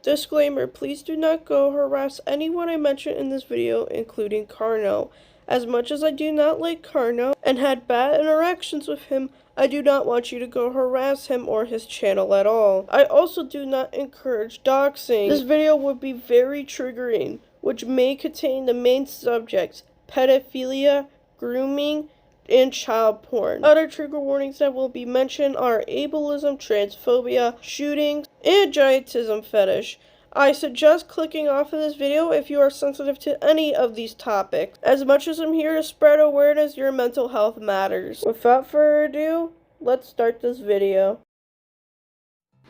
Disclaimer, please do not go harass anyone I mention in this video, including Carno. As much as I do not like Carno and had bad interactions with him, I do not want you to go harass him or his channel at all. I also do not encourage doxing. This video would be very triggering, which may contain the main subjects: pedophilia, grooming, and child porn. Other trigger warnings that will be mentioned are ableism, transphobia, shootings, and giantism fetish. I suggest clicking off of this video if you are sensitive to any of these topics. As much as I'm here to spread awareness, your mental health matters. Without further ado, let's start this video.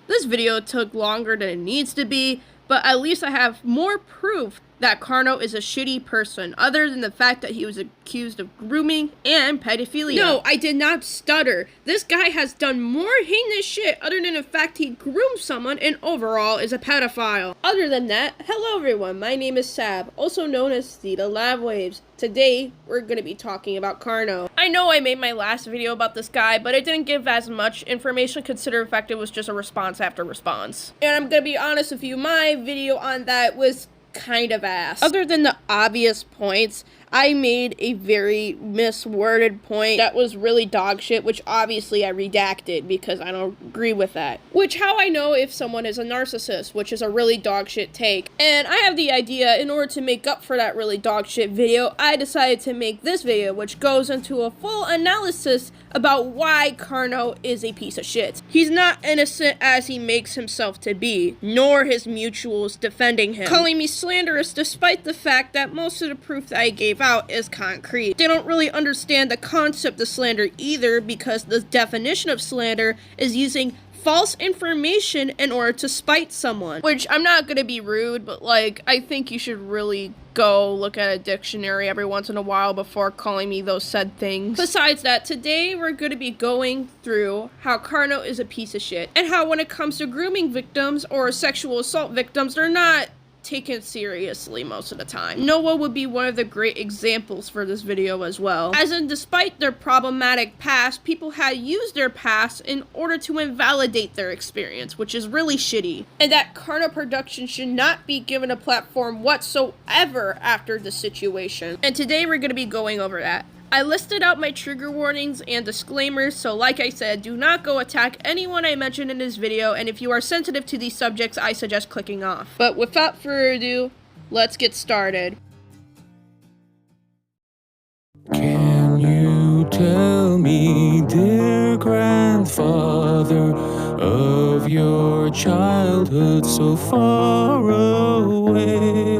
This video took longer than it needs to be, but at least I have more proof that Carno is a shitty person, other than the fact that he was accused of grooming and pedophilia. No, I did not stutter. This guy has done more heinous shit other than the fact he groomed someone and overall is a pedophile. Other than that, hello everyone, my name is Sab, also known as Theta Labwaves. Today, we're gonna be talking about Carno. I know I made my last video about this guy, but it didn't give as much information considering the fact it was just a response after response. And I'm gonna be honest with you, my video on that was kind of ass. Other than the obvious points, I made a very misworded point that was really dog shit, which obviously I redacted because I don't agree with that. Which how I know if someone is a narcissist, which is a really dog shit take. And I have the idea, in order to make up for that really dog shit video, I decided to make this video, which goes into a full analysis about why Carno is a piece of shit. He's not innocent as he makes himself to be, nor his mutuals defending him, calling me slanderous despite the fact that most of the proof that I gave out is concrete. They don't really understand the concept of slander either, because the definition of slander is using false information in order to spite someone. Which, I'm not gonna be rude, but like, I think you should really go look at a dictionary every once in a while before calling me those said things. Besides that, today we're gonna be going through how Carno is a piece of shit, and how when it comes to grooming victims or sexual assault victims, they're not taken seriously most of the time. Noah would be one of the great examples for this video as well. As in, despite their problematic past, people had used their past in order to invalidate their experience, which is really shitty. And that Carno production should not be given a platform whatsoever after the situation. And today we're going to be going over that. I listed out my trigger warnings and disclaimers, so like I said, do not go attack anyone I mentioned in this video, and if you are sensitive to these subjects, I suggest clicking off. But without further ado, let's get started. Can you tell me, dear grandfather, of your childhood so far away?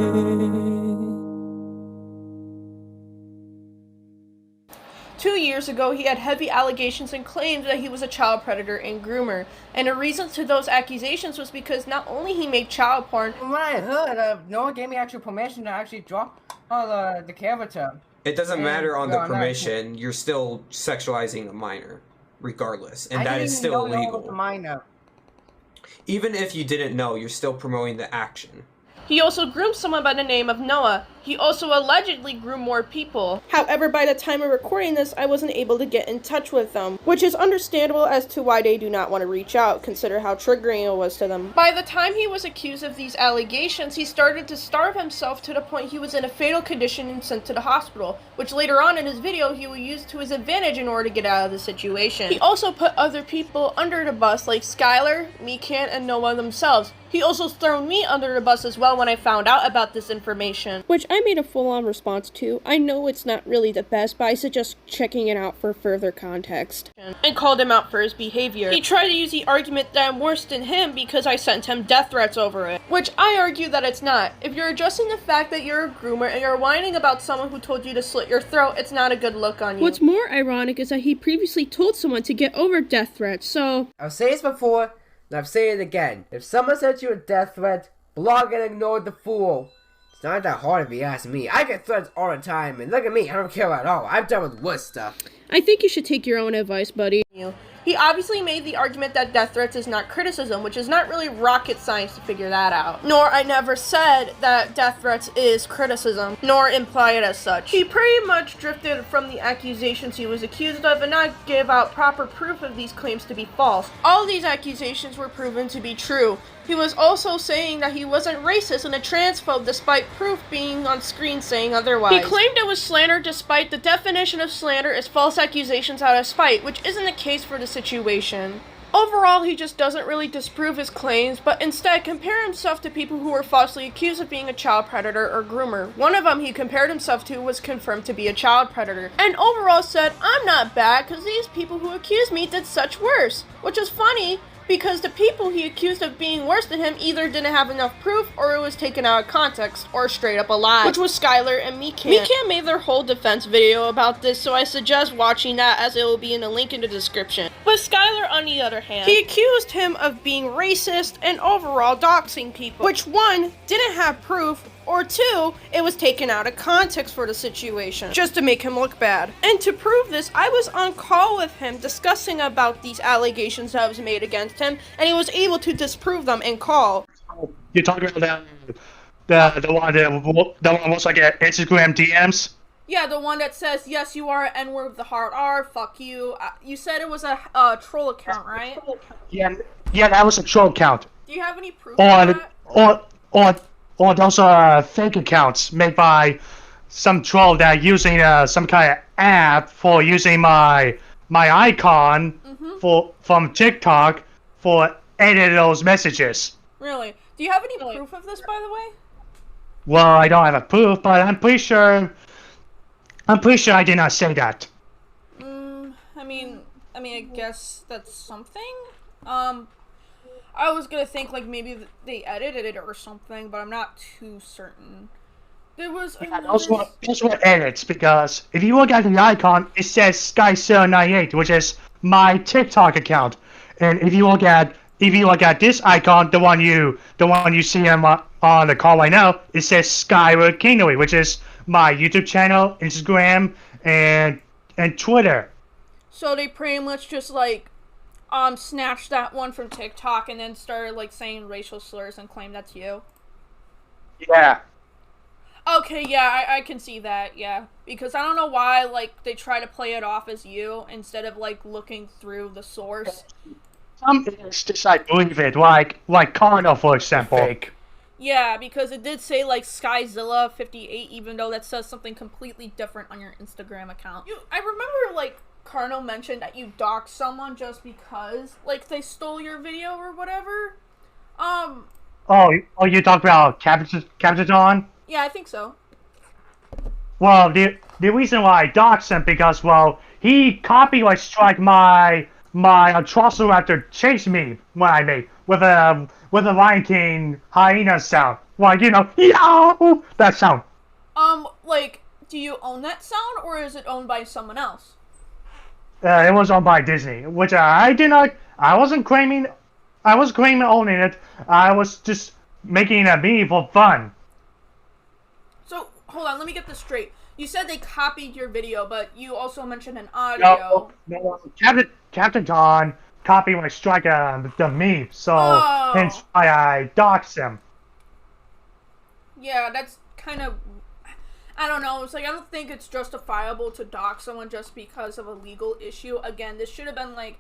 2 years ago, he had heavy allegations and claims that he was a child predator and groomer. And the reason to those accusations was because not only he made child porn. From what I heard, no one gave me actual permission to actually drop the character. It doesn't matter on the permission, you're still sexualizing a minor, regardless. And that is still illegal. Minor. Even if you didn't know, you're still promoting the action. He also groomed someone by the name of Noah. He also allegedly groomed more people. However, by the time of recording this, I wasn't able to get in touch with them, which is understandable as to why they do not want to reach out, consider how triggering it was to them. By the time he was accused of these allegations, he started to starve himself to the point he was in a fatal condition and sent to the hospital, which later on in his video he will use to his advantage in order to get out of the situation. He also put other people under the bus, like Skylar, Meekan, and Noah themselves. He also thrown me under the bus as well when I found out about this information, which I made a full-on response to. I know it's not really the best, but I suggest checking it out for further context. And called him out for his behavior. He tried to use the argument that I'm worse than him because I sent him death threats over it, which I argue that it's not. If you're addressing the fact that you're a groomer and you're whining about someone who told you to slit your throat, it's not a good look on you. What's more ironic is that he previously told someone to get over death threats, so... I've said this before, and I've said it again. If someone sent you a death threat, block and ignore the fool. It's not that hard if you ask me. I get threats all the time, and look at me, I don't care at all. I'm done with worse stuff. I think you should take your own advice, buddy. He obviously made the argument that death threats is not criticism, which is not really rocket science to figure that out. Nor I never said that death threats is criticism, nor imply it as such. He pretty much drifted from the accusations he was accused of and not give out proper proof of these claims to be false. All these accusations were proven to be true. He was also saying that he wasn't racist and a transphobe despite proof being on screen saying otherwise. He claimed it was slander despite the definition of slander is false accusations out of spite, which isn't the case for the situation. Overall, he just doesn't really disprove his claims, but instead compare himself to people who were falsely accused of being a child predator or groomer. One of them he compared himself to was confirmed to be a child predator, and overall said, "I'm not bad because these people who accused me did such worse," which is funny, because the people he accused of being worse than him either didn't have enough proof or it was taken out of context or straight up a lie, which was Skylar and Meekan. Meekan made their whole defense video about this, so I suggest watching that as it will be in the link in the description. But Skylar, on the other hand, he accused him of being racist and overall doxing people, which one, didn't have proof, or two, it was taken out of context for the situation, just to make him look bad. And to prove this, I was on call with him discussing about these allegations that was made against him, and he was able to disprove them in call. You're talking about the one looks like Instagram DMs? Yeah, the one that says, "Yes, you are an N-word with the hard R, fuck you." You said it was a troll account, right? Yeah, that was a troll account. Do you have any proof of that? Or those are fake accounts made by some troll that using some kind of app for using my icon from TikTok for editing those messages. Really? Do you have any proof of this, by the way? Well, I don't have a proof, but I'm pretty sure I did not say that. I mean, I guess that's something. I was gonna think like maybe they edited it or something, but I'm not too certain. There was those were edits, because if you look at the icon, it says Sky798, which is my TikTok account, and if you look at this icon, the one you see him on the call right now, it says Skyward Kingdom, which is my YouTube channel, Instagram, and Twitter. So they pretty much just like snatched that one from TikTok and then started like saying racial slurs and claimed that's you. Yeah. Okay, yeah, I can see that, yeah. Because I don't know why, like, they try to play it off as you instead of, like, looking through the source. Some instances I believe it, like Carno, for example. Fake. Yeah, because it did say, like, Skyzilla58, even though that says something completely different on your Instagram account. I remember, like, Carno mentioned that you doxed someone just because, like, they stole your video or whatever. Oh, you talked about Captain? Yeah, I think so. Well, the reason why I doxed him because, well, he copyright strike my Velociraptor chase me when I made with a Lion King hyena sound. Like, you know, yow, that sound. Like, do you own that sound or is it owned by someone else? It was owned by Disney, which I did not. I wasn't claiming owning it. I was just making it a meme for fun. So, hold on, let me get this straight. You said they copied your video, but you also mentioned an audio. No, Captain John copyright strike the meme, so hence why I doxed him. Yeah, that's kind of, I don't know, it's like, I don't think it's justifiable to dox someone just because of a legal issue. Again, this should have been, like,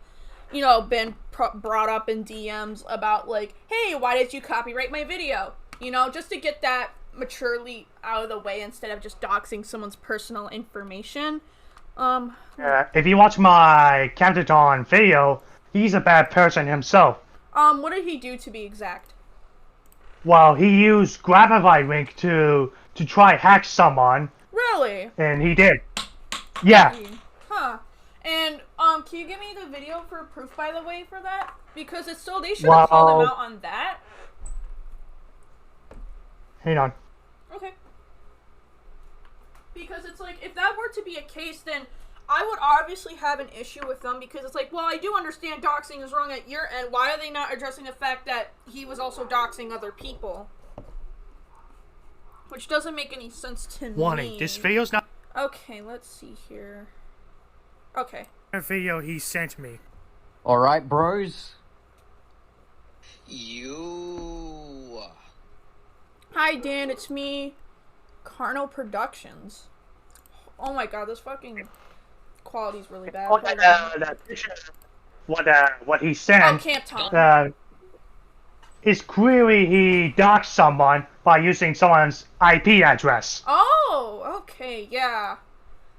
you know, been brought up in DMs about, like, hey, why did you copyright my video? You know, just to get that maturely out of the way instead of just doxing someone's personal information. If you watch my Captain John video, he's a bad person himself. What did he do to be exact? Well, he used Grabify link to try hack someone. Really? And he did. Yeah. Huh. And, can you give me the video for proof, by the way, for that? Because it's still, they should have called him out on that. Hang on. Okay. Because it's like, if that were to be a case, then I would obviously have an issue with them, because it's like, well, I do understand doxing is wrong at your end. Why are they not addressing the fact that he was also doxing other people? Which doesn't make any sense to me. This video's not... Okay, let's see here. Okay. A video he sent me. Alright, bros. You. Hi, Dan, it's me. Carno Productions. Oh my god, this fucking quality's really bad. What he sent. Oh, Camp Tom. it's clearly he doxed someone by using someone's IP address. Oh, okay, yeah.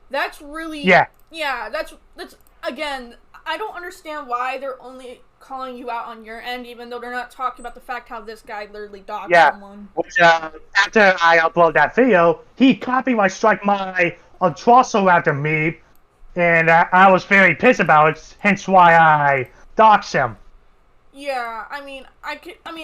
That's really... Yeah. Yeah, that's again, I don't understand why they're only calling you out on your end, even though they're not talking about the fact how this guy literally doxed someone. Which, after I upload that video, he copyright struck my Velociraptor meme, and I was very pissed about it, hence why I doxed him. Yeah, I mean,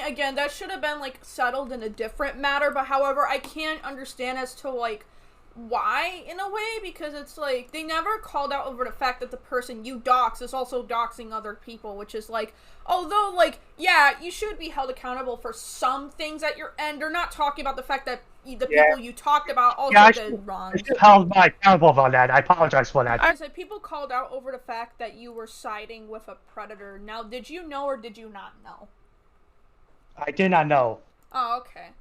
again, that should have been, like, settled in a different matter, but however, I can't understand as to, like, why, in a way, because it's, like, they never called out over the fact that the person you dox is also doxing other people, which is, like, although, like, yeah, you should be held accountable for some things at your end. They're not talking about the fact that the people you talked about also did wrong. I should held my accountable for that. I apologize for that. I said people called out over the fact that you were siding with a predator. Now, did you know or did you not know? I did not know. Oh, okay.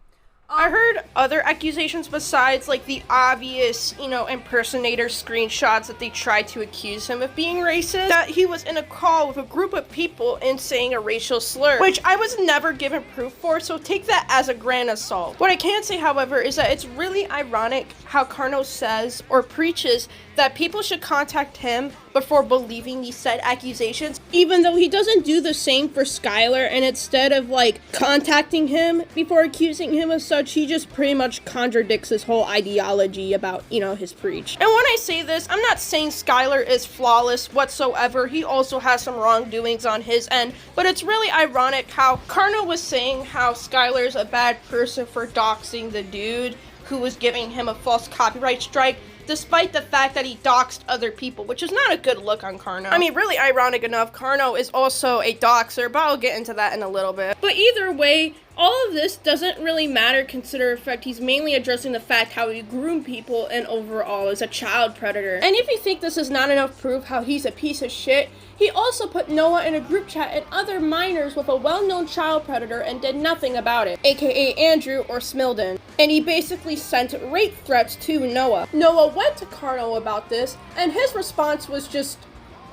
I heard other accusations besides, like, the obvious, impersonator screenshots that they tried to accuse him of being racist. That he was in a call with a group of people and saying a racial slur, which I was never given proof for, so take that as a grain of salt. What I can say, however, is that it's really ironic how Carno says or preaches that people should contact him before believing these said accusations, even though he doesn't do the same for Skylar, and instead of, like, contacting him before accusing him of such, he just pretty much contradicts his whole ideology about, his preach. And when I say this, I'm not saying Skylar is flawless whatsoever. He also has some wrongdoings on his end, but it's really ironic how Carno was saying how Skylar's a bad person for doxing the dude who was giving him a false copyright strike, despite the fact that he doxed other people, which is not a good look on Carno. I mean, really ironic enough, Carno is also a doxer, but I'll get into that in a little bit. But either way, all of this doesn't really matter considering the fact he's mainly addressing the fact how he groomed people and overall is a child predator. And if you think this is not enough proof how he's a piece of shit, he also put Noah in a group chat and other minors with a well-known child predator and did nothing about it, aka Andrew or Smilden. And he basically sent rape threats to Noah. Noah went to Carno about this, and his response was just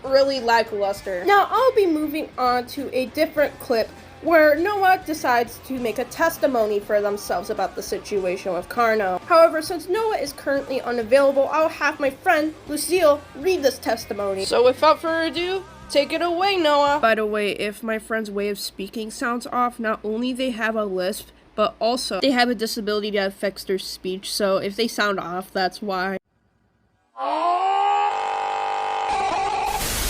really lackluster. Now I'll be moving on to a different clip where Noah decides to make a testimony for themselves about the situation with Carno. However, since Noah is currently unavailable, I'll have my friend Lucille read this testimony. So without further ado, take it away, Noah. By the way, if my friend's way of speaking sounds off, not only they have a lisp, but also they have a disability that affects their speech, so if they sound off, that's why.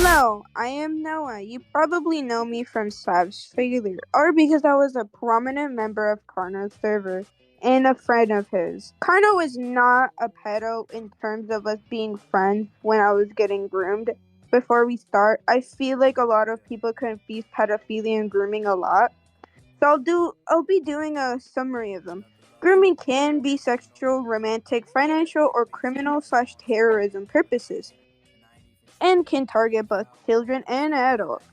Hello, I am Noah. You probably know me from Sav's Failure, or because I was a prominent member of Carno's server and a friend of his. Carno is not a pedo in terms of us being friends when I was getting groomed. Before we start, I feel like a lot of people confuse pedophilia and grooming a lot, so I'll be doing a summary of them. Grooming can be sexual, romantic, financial, or criminal/terrorism purposes, and can target both children and adults.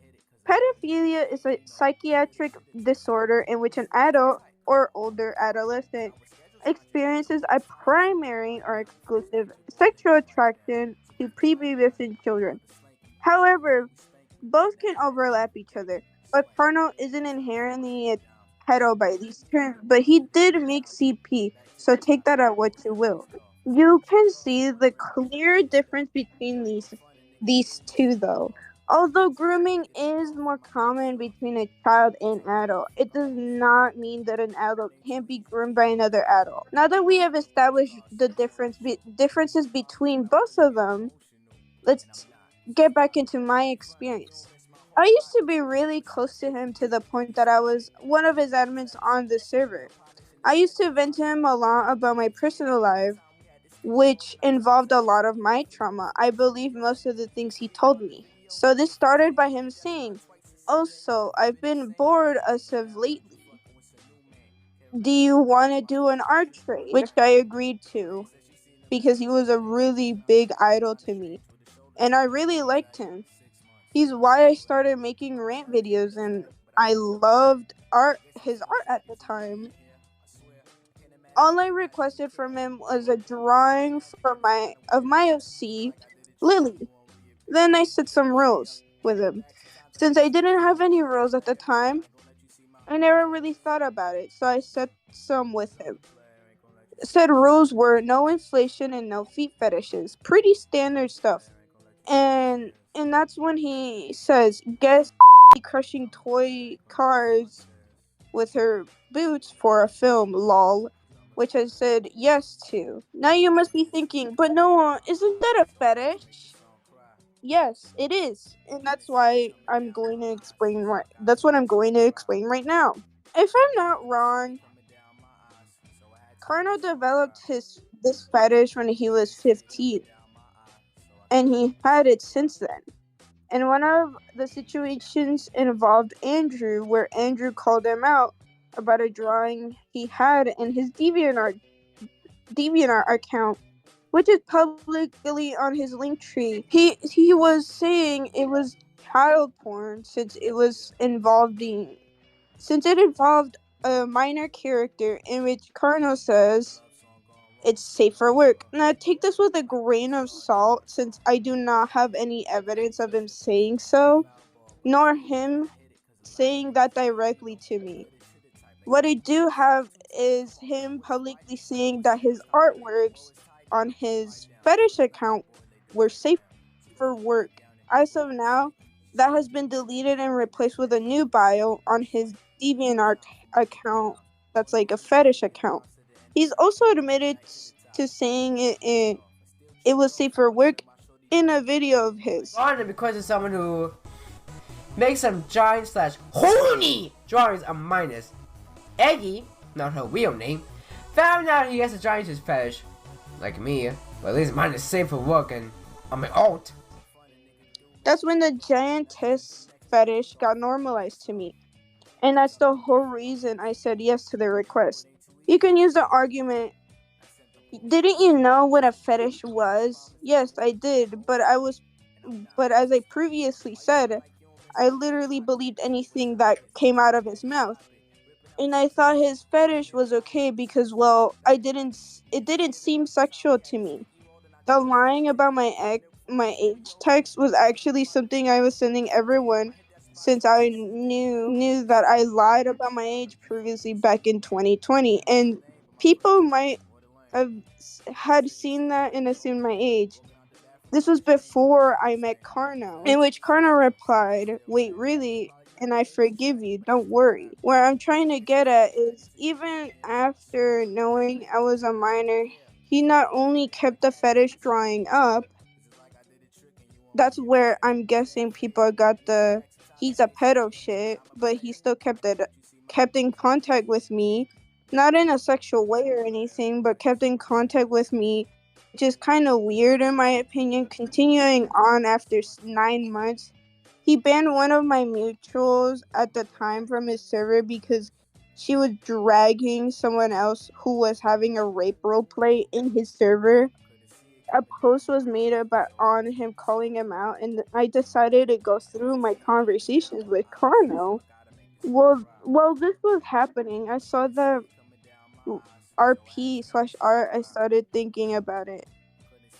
Pedophilia is a psychiatric disorder in which an adult or older adolescent experiences a primary or exclusive sexual attraction to prepubescent children. However, both can overlap each other, but Carno isn't inherently a pedo by these terms, but he did make CP, so take that at what you will. You can see the clear difference between these two, though. Although grooming is more common between a child and adult, it does not mean that an adult can't be groomed by another adult. Now that we have established the differences between both of them, let's get back into my experience. I used to be really close to him to the point that I was one of his admins on the server. I used to vent to him a lot about my personal life, which involved a lot of my trauma. I believe most of the things he told me. So this started by him saying, "Also, I've been bored as of lately. Do you want to do an art trade?" Which I agreed to, because he was a really big idol to me, and I really liked him. He's why I started making rant videos, and I loved his art at the time. All I requested from him was a drawing of my OC, Lily. Then I set some rules with him. Since I didn't have any rules at the time, I never really thought about it, so I set some with him. Said rules were no inflation and no feet fetishes. Pretty standard stuff. And that's when he says, guess crushing toy cars with her boots for a film, lol. Which I said yes to. Now you must be thinking, but Noah, isn't that a fetish? Yes, it is, and that's why I'm going to explain. That's what I'm going to explain right now. If I'm not wrong, Carno developed this fetish when he was 15, and he had it since then. And one of the situations involved Andrew, where Andrew called him out about a drawing he had in his DeviantArt account, which is publicly on his link tree. He was saying it was child porn since it involved a minor character, in which Carno says it's safe for work. Now take this with a grain of salt, since I do not have any evidence of him saying so, nor him saying that directly to me. What I do have is him publicly saying that his artworks on his fetish account were safe for work. As of now, that has been deleted and replaced with a new bio on his DeviantArt account that's like a fetish account. He's also admitted to saying it was safe for work in a video of his. On it because it's someone who makes some giant slash horny drawings of minors. Eggy, not her real name, found out he has a giantess fetish. Like me, but at least mine is safe for work and on my alt. That's when the giantess fetish got normalized to me. And that's the whole reason I said yes to the request. You can use the argument, didn't you know what a fetish was? Yes, I did, but as I previously said, I literally believed anything that came out of his mouth. And I thought his fetish was okay because, well, it didn't seem sexual to me. The lying about my age text was actually something I was sending everyone, since I knew that I lied about my age previously back in 2020, and people might have had seen that and assumed my age. This was before I met Carno, in which Carno replied, "Wait, really? And I forgive you, don't worry." Where I'm trying to get at is, even after knowing I was a minor, he not only kept the fetish drawing up, that's where I'm guessing people got the he's a pedo shit, but he still kept in contact with me, not in a sexual way or anything, but kept in contact with me, which is kind of weird in my opinion. Continuing on after 9 months, he banned one of my mutuals at the time from his server because she was dragging someone else who was having a rape roleplay in his server. A post was made on him calling him out, and I decided to go through my conversations with Carno. While this was happening, I saw the RP/art. I started thinking about it,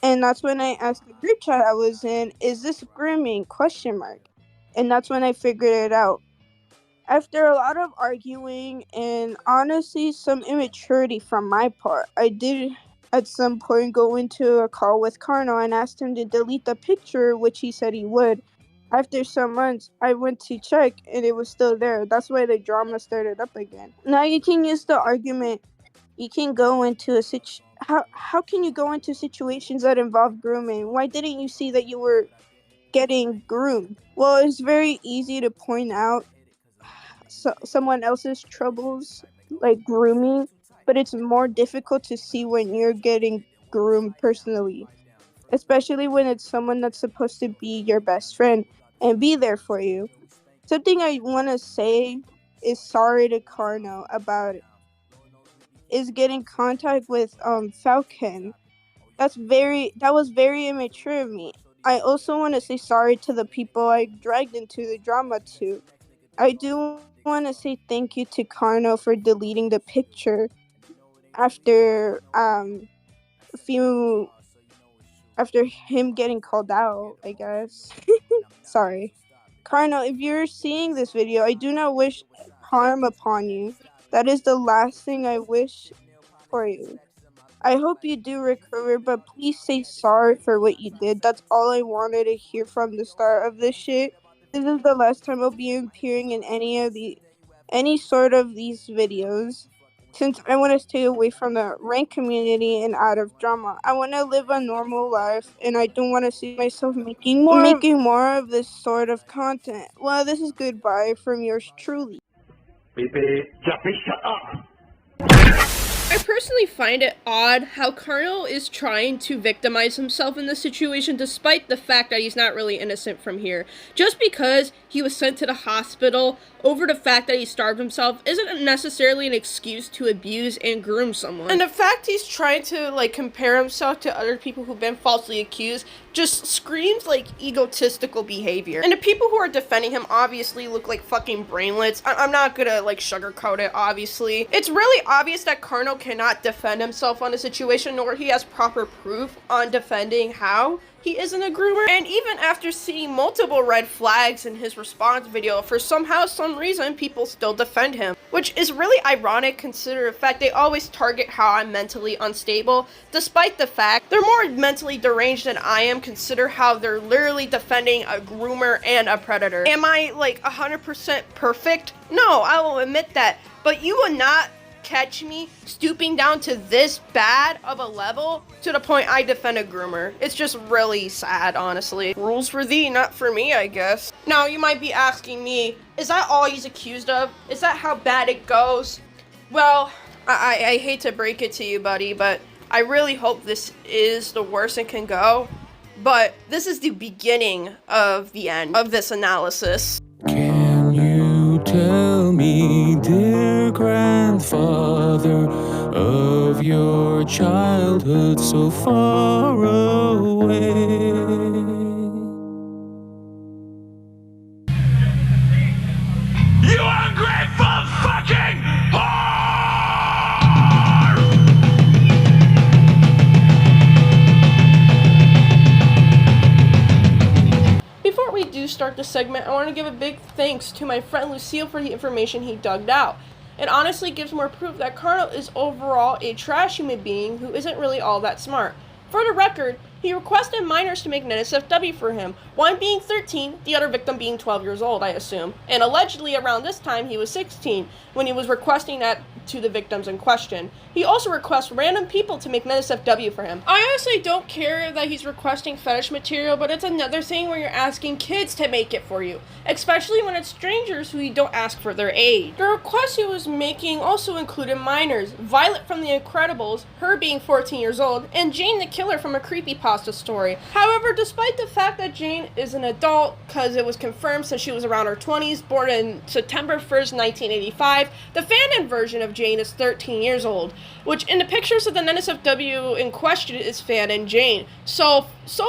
and that's when I asked the group chat I was in, "Is this grooming?" ? And that's when I figured it out. After a lot of arguing and honestly some immaturity from my part, I did at some point go into a call with Carno and asked him to delete the picture, which he said he would. After some months, I went to check and it was still there. That's why the drama started up again. Now you can use the argument, you can go into how can you go into situations that involve grooming? Why didn't you see that you were getting groomed? Well, it's very easy to point out someone else's troubles, like grooming, but it's more difficult to see when you're getting groomed personally, especially when it's someone that's supposed to be your best friend and be there for you. Something I want to say is sorry to Carno about is getting contact with Falcon. That was very immature of me. I also want to say sorry to the people I dragged into the drama too. I do want to say thank you to Carno for deleting the picture after after him getting called out, I guess. Sorry. Carno, if you're seeing this video, I do not wish harm upon you. That is the last thing I wish for you. I hope you do recover, but please say sorry for what you did. That's all I wanted to hear from the start of this shit. This is the last time I'll be appearing in any sort of these videos. Since I want to stay away from the rank community and out of drama, I want to live a normal life, and I don't want to see myself making more of this sort of content. Well, this is goodbye from yours truly. Shut up! I personally find it odd how Carno is trying to victimize himself in this situation despite the fact that he's not really innocent from here. Just because he was sent to the hospital over the fact that he starved himself isn't necessarily an excuse to abuse and groom someone. And the fact he's trying to compare himself to other people who've been falsely accused just screams egotistical behavior. And the people who are defending him obviously look like fucking brainlets. I'm not gonna sugarcoat it, obviously. It's really obvious that Carno cannot defend himself on the situation, nor he has proper proof on defending how he isn't a groomer. And even after seeing multiple red flags in his response video, for some reason, people still defend him. Which is really ironic considering the fact they always target how I'm mentally unstable, despite the fact they're more mentally deranged than I am, consider how they're literally defending a groomer and a predator. Am I 100% perfect? No, I will admit that. But you will not catch me stooping down to this bad of a level to the point I defend a groomer. It's just really sad, honestly. Rules for thee, not for me, I guess. Now, you might be asking me, is that all he's accused of? Is that how bad it goes? Well, I hate to break it to you, buddy, but I really hope this is the worst it can go. But this is the beginning of the end of this analysis. Can you tell me, dear grandfather, of your childhood so far away? You ungrateful fucking Before we do start the segment, I want to give a big thanks to my friend Lucille for the information he dug out. It honestly gives more proof that Carno is overall a trash human being who isn't really all that smart. For the record, he requested minors to make an NSFW for him, one being 13, the other victim being 12 years old, I assume. And allegedly around this time he was 16 when he was requesting that to the victims in question. He also requests random people to make an NSFW for him. I honestly don't care that he's requesting fetish material, but it's another thing when you're asking kids to make it for you, especially when it's strangers who you don't ask for their age. The request he was making also included minors, Violet from The Incredibles, her being 14 years old, and Jane the Killer from a creepypasta story. However, despite the fact that Jane is an adult, because it was confirmed since she was around her 20s, born in September 1st, 1985, the fanon version of Jane is 13 years old, which in the pictures of the NSFW in question is fanon Jane. So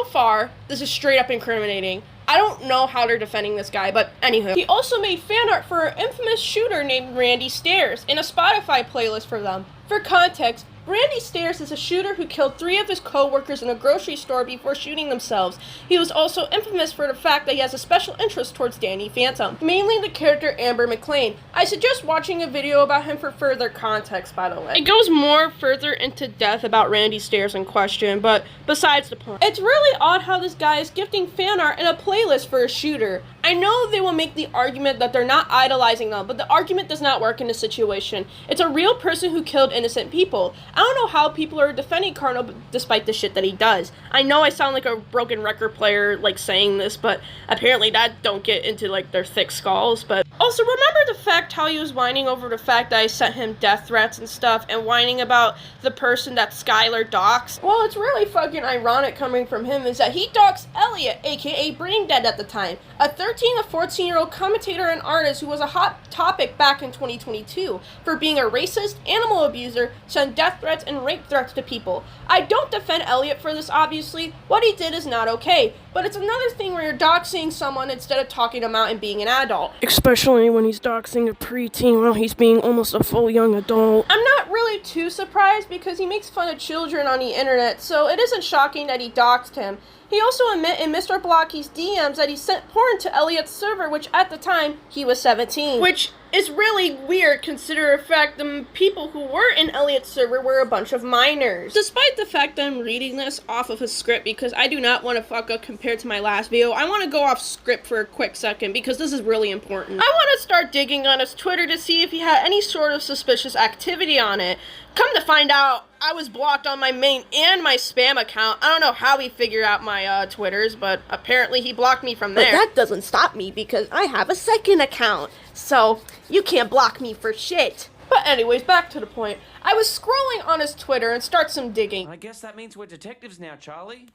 far, this is straight up incriminating. I don't know how they're defending this guy, but anywho. He also made fan art for an infamous shooter named Randy Stairs in a Spotify playlist for them. For context, Randy Stairs is a shooter who killed 3 of his co-workers in a grocery store before shooting themselves. He was also infamous for the fact that he has a special interest towards Danny Phantom, mainly the character Amber McLean. I suggest watching a video about him for further context, by the way. It goes more further into depth about Randy Stairs in question, but besides the point. It's really odd how this guy is gifting fan art in a playlist for a shooter. I know they will make the argument that they're not idolizing them, but the argument does not work in this situation. It's a real person who killed innocent people. I don't know how people are defending Carno despite the shit that he does. I know I sound like a broken record player saying this, but apparently that don't get into their thick skulls. But also remember the fact how he was whining over the fact that I sent him death threats and stuff, and whining about the person that Skylar doxed? Well, it's really fucking ironic coming from him is that he doxed Elliot, aka Brain Dead at the time, a 13 to 14-year-old commentator and artist who was a hot topic back in 2022 for being a racist, animal abuser, sent death threats and rape threats to people. I don't defend Elliot for this, obviously. What he did is not okay, but it's another thing where you're doxing someone instead of talking him out and being an adult. Especially when he's doxing a preteen while he's being almost a full young adult. I'm not really too surprised because he makes fun of children on the internet, so it isn't shocking that he doxed him. He also admitted in Mr. Blocky's DMs that he sent porn to Elliot's server, which at the time, he was 17. Which, is really weird considering the fact the people who were in Elliot's server were a bunch of minors. Despite the fact that I'm reading this off of a script because I do not want to fuck up compared to my last video, I want to go off script for a quick second because this is really important. I want to start digging on his Twitter to see if he had any sort of suspicious activity on it. Come to find out, I was blocked on my main and my spam account. I don't know how he figured out my Twitters, but apparently he blocked me from there. But that doesn't stop me because I have a second account. So, you can't block me for shit. But anyways, back to the point. I was scrolling on his Twitter and start some digging. I guess that means we're detectives now, Charlie.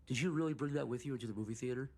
Did you really bring that with you into the movie theater?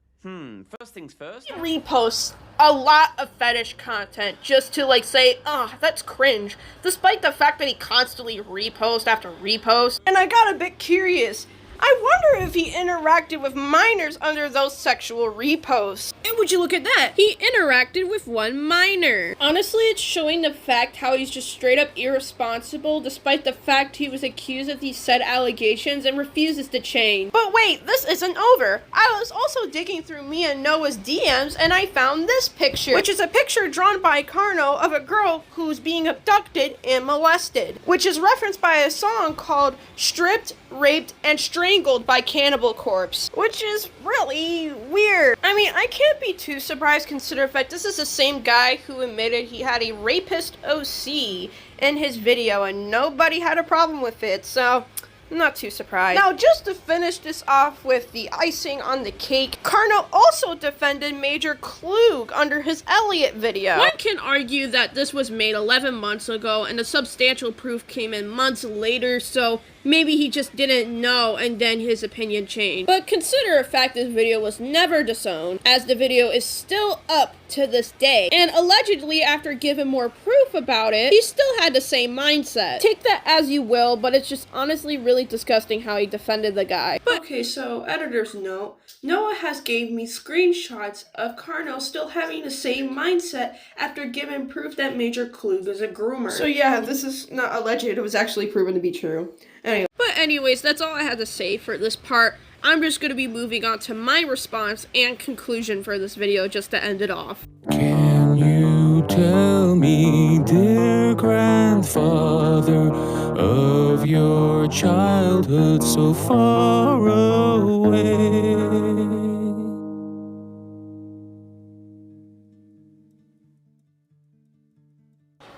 First things first. He reposts a lot of fetish content just to like say, oh, that's cringe. Despite the fact that he constantly repost after repost. And I got a bit curious. I wonder if he interacted with minors under those sexual reposts. And would you look at that? He interacted with one minor. Honestly, it's showing the fact how he's just straight up irresponsible despite the fact he was accused of these said allegations and refuses to change. But wait, this isn't over. I was also digging through me and Noah's DMs and I found this picture, which is a picture drawn by Carno of a girl who's being abducted and molested, which is referenced by a song called Stripped, Raped, and Strangled by Cannibal Corpse, which is really weird. I mean, I can't be too surprised considering the fact this is the same guy who admitted he had a rapist OC in his video and nobody had a problem with it, so I'm not too surprised. Now, just to finish this off with the icing on the cake, Carno also defended Major Klug under his Elliot video. One can argue that this was made 11 months ago and the substantial proof came in months later, so maybe he just didn't know and then his opinion changed. But consider the fact this video was never disowned, as the video is still up to this day. And allegedly, after giving more proof about it, he still had the same mindset. Take that as you will, but it's just honestly really disgusting how he defended the guy. But okay, so editor's note, Noah has gave me screenshots of Carno still having the same mindset after giving proof that Major Klug is a groomer. So yeah, this is not alleged, it was actually proven to be true. Anyway. But anyways, that's all I had to say for this part. I'm just going to be moving on to my response and conclusion for this video just to end it off. Can you tell me, dear grandfather, of your childhood so far away?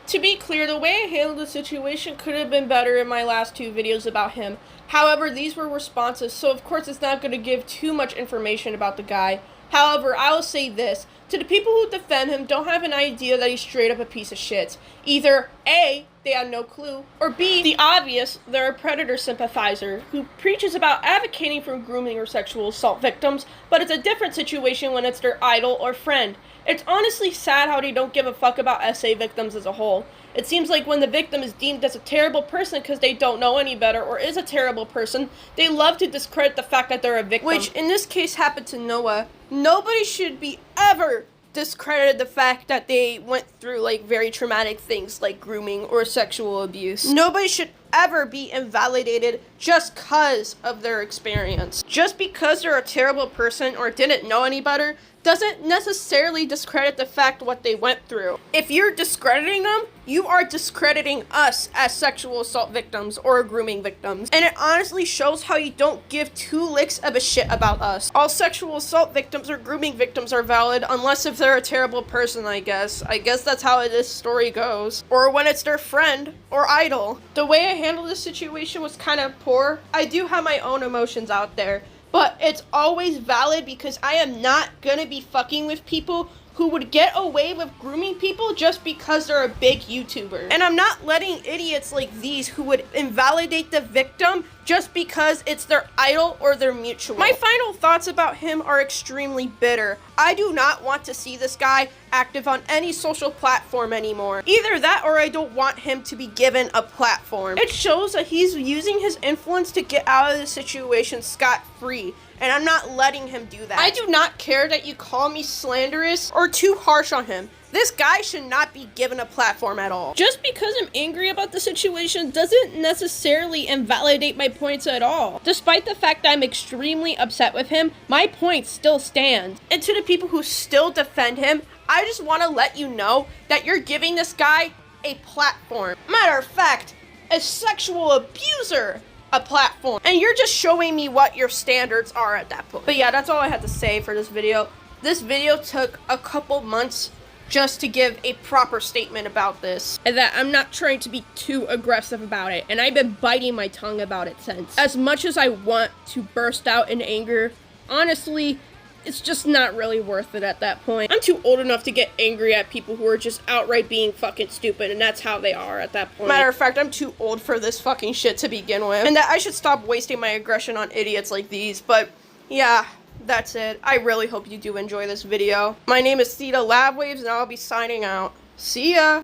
To be clear, the way I handled the situation could have been better in my last two videos about him. However, these were responses, so of course it's not going to give too much information about the guy. However, I will say this. To the people who defend him, don't have an idea that he's straight up a piece of shit. Either A, they had no clue, or B, the obvious, they're a predator sympathizer who preaches about advocating for grooming or sexual assault victims, but it's a different situation when it's their idol or friend. It's honestly sad how they don't give a fuck about SA victims as a whole. It seems like when the victim is deemed as a terrible person because they don't know any better or is a terrible person, they love to discredit the fact that they're a victim. Which in this case happened to Noah. Nobody should be ever discredited the fact that they went through like very traumatic things like grooming or sexual abuse. Nobody should ever be invalidated just because of their experience. Just because they're a terrible person or didn't know any better doesn't necessarily discredit the fact what they went through. If you're discrediting them, you are discrediting us as sexual assault victims or grooming victims. And it honestly shows how you don't give two licks of a shit about us. All sexual assault victims or grooming victims are valid unless if they're a terrible person, I guess. I guess that's how this story goes. Or when it's their friend or idol. The way I handled this situation was kind of poor. I do have my own emotions out there. But it's always valid because I am not gonna be fucking with people who would get away with grooming people just because they're a big YouTuber. And I'm not letting idiots like these who would invalidate the victim just because it's their idol or their mutual. My final thoughts about him are extremely bitter. I do not want to see this guy active on any social platform anymore. Either that or I don't want him to be given a platform. It shows that he's using his influence to get out of the situation scot-free. And I'm not letting him do that. I do not care that you call me slanderous or too harsh on him. This guy should not be given a platform at all. Just because I'm angry about the situation doesn't necessarily invalidate my points at all. Despite the fact that I'm extremely upset with him, my points still stand. And to the people who still defend him, I just want to let you know that you're giving this guy a platform. Matter of fact, a sexual abuser a platform. And you're just showing me what your standards are at that point. But yeah, that's all I had to say for this video. This video took a couple months just to give a proper statement about this. And that I'm not trying to be too aggressive about it. And I've been biting my tongue about it since. As much as I want to burst out in anger, honestly, it's just not really worth it at that point. I'm too old enough to get angry at people who are just outright being fucking stupid, and that's how they are at that point. Matter of fact, I'm too old for this fucking shit to begin with. And that I should stop wasting my aggression on idiots like these, but yeah, that's it. I really hope you do enjoy this video. My name is Theta Labwaves, and I'll be signing out. See ya!